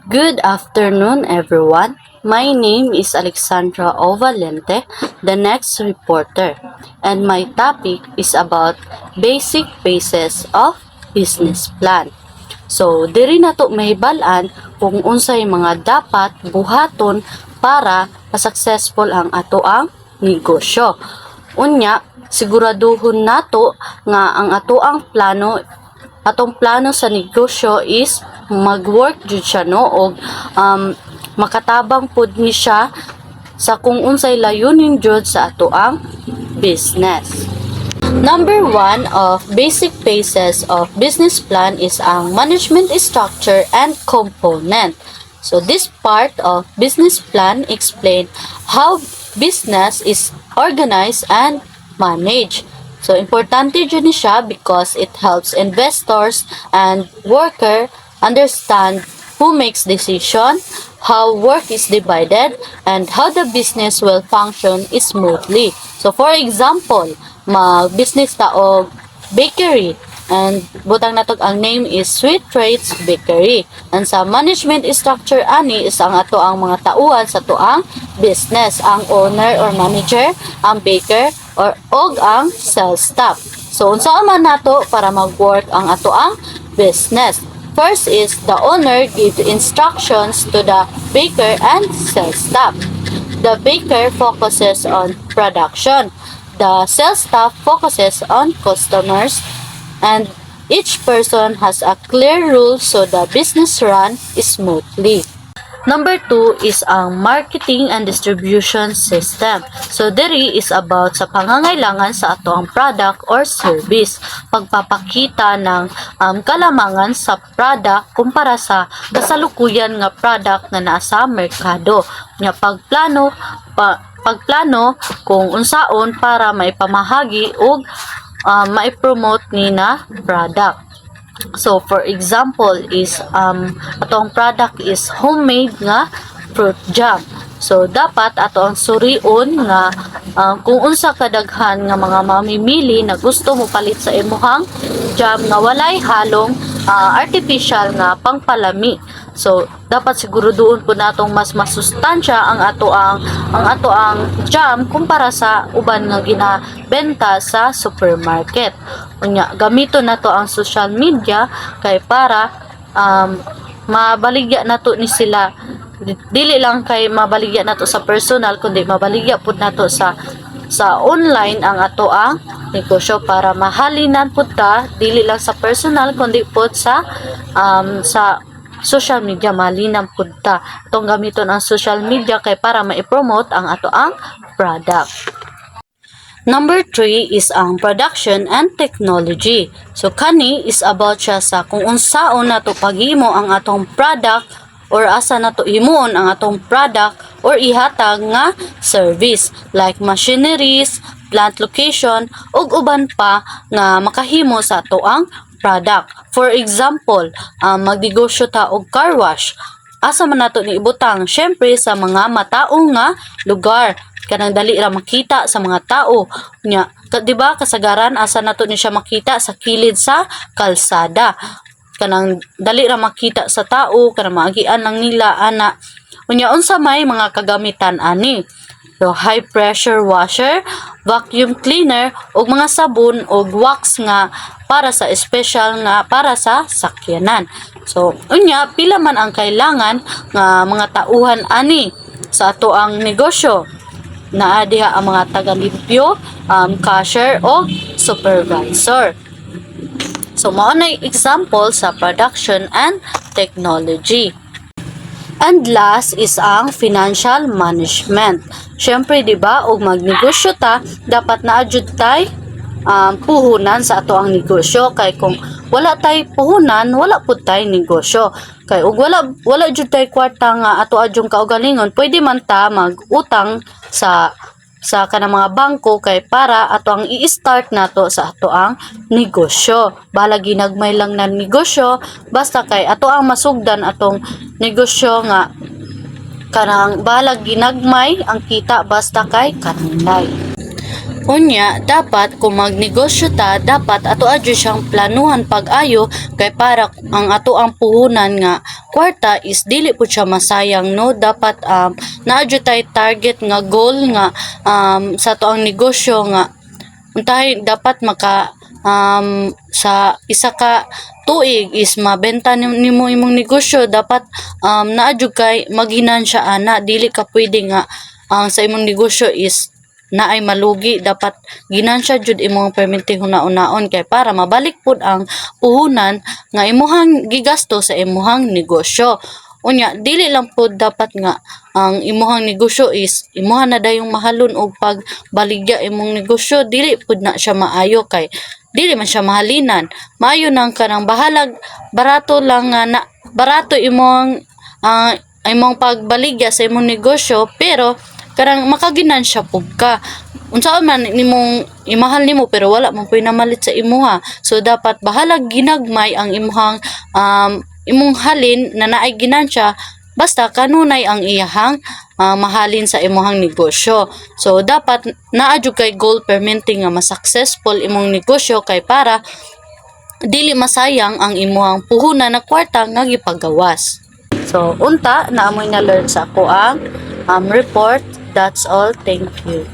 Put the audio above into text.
Good afternoon, everyone. My name is Alexandra Ovalente, the next reporter, and my topic is about basic phases of business plan. So, diri na to mahibalan kung unsay mga dapat buhaton para ma-successful ang atoang negosyo. Unya, siguraduhon nato nga ang atoang atong plano sa negosyo is mag-work jud siya no og makatabang pud ni siya sa kung unsay layunin jud sa atoang business. Number 1 of basic phases of business plan is ang management structure and component. So this part of business plan explain how business is organized and managed. So, importante dyan siya because it helps investors and worker understand who makes decision, how work is divided, and how the business will function smoothly. So, for example, mag-business ta og bakery and butang natog ang name is Sweet Treats Bakery. And sa management structure ani is ang ato ang mga tauhan sa tuang business, ang owner or manager, ang baker og ang sales staff. So unsa man nato para mag-work ang ato ang business? First is the owner give instructions to the baker and sales staff. The baker focuses on production. The sales staff focuses on customers, and each person has a clear rule so the business run smoothly. Number 2 is ang marketing and distribution system. So, diri is about sa pangangailangan sa ato ang product or service. Pagpapakita ng kalamangan sa product kumpara sa kasalukuyan nga product na naa sa merkado. Nga pagplano kung unsaon para maipamahagi o maipromote ni na product. So, for example, is atong product is homemade nga fruit jam. So, dapat ato ang surion nga kung unsa kadaghan nga mga mamimili na gusto mo palit sa imuhang jam nga walay halong artificial nga pangpalami. So, dapat siguraduon po natong mas masustansya ang ato ang jam kumpara sa uban nga ginabenta sa supermarket. Unya, gamito nato ang social media kay para mabaligya nato ni sila, dili lang kay mabaligya nato sa personal kundi mabaligya pud nato sa online ang ato ang negosyo para mahalinan pud ta dili lang sa personal kundi pud sa social media malinan pud ta. Itong gamiton ang social media kay para ma-promote ang ato ang product. Number 3 is ang production and technology. So, kani is about siya sa kung unsaon nato paghimo ang atong product or asa nato himuon ang atong product or ihatag nga service like machineries, plant location, ug uban pa nga makahimo sa ato ang product. For example, magnegosyo ta og car wash. Asa man nato ni ibutang? Syempre sa mga mataong nga lugar. Kanang dali ra makita sa mga tao. Nya, di ba kasagaran asa nato ni siya makita sa kilid sa kalsada. Kanang dali ra makita sa tao, kanang maagian lang nila ana. Unya unsa may mga kagamitan ani? So, high pressure washer, vacuum cleaner, ug mga sabon ug wax nga para sa special nga para sa sakyanan. So, unya pila man ang kailangan nga mga tauhan ani sa ato ang negosyo. Naa diha ang mga taga-limpyo, cashier o supervisor. So, mao na example sa production and technology. And last is ang financial management. Syempre, di ba, og magnegosyo ta, dapat na adjud tay puhunan sa ato ang negosyo kay kung wala tay puhunan, wala pud tay negosyo. Kay ug wala jud tay kwarta nga ato adjong kaugalingon, pwede man ta mag-utang sa kanang mga bangko kay para ato ang i-start nato sa ato ang negosyo. Bala ginagmay lang na negosyo basta kay ato ang masugdan atong negosyo nga kanang bala ginagmay ang kita basta kay kanunay. Unya, dapat kung magnegosyo ta, dapat ato adyo siyang planuhan pag-ayo kay para ang ato ang puhunan nga kwarta is dili po siya masayang, no? Dapat naadyo tay target nga goal nga sa ato ang negosyo nga untahay dapat maka sa isa ka tuig is mabenta nimo imong negosyo, dapat naadyo kay maginansya ana, dili ka pwede nga sa imong negosyo is na ay malugi. Dapat ginansya jud imong perminti hunaon kay para mabalik pud ang puhunan nga imuhang gigasto sa imuhang negosyo. Unya, dili lang pud dapat nga ang imuhang negosyo is imuha na dayong mahalon og pagbaligya imong negosyo, dili pud na siya maayo kay dili man siya mahalinan. Maayo nang kanang bahalag barato lang nga na barato imong imong pagbaligya sa imong negosyo, pero karang makaginansya pug ka. Unsaon man nimong imahal nimo pero wala man puy namalit sa imuha. So dapat bahalag ginagmay ang imong halin na naay ginansya basta kanunay ang iyahang mahalin sa imuhang negosyo. So dapat naa jud kay goal permitting nga ma-successful imong negosyo kay para dili masayang ang imuhang puhunan na kwarta nga gipagawas. So unta naamoy na learn sa ako ang report. That's all. Thank you.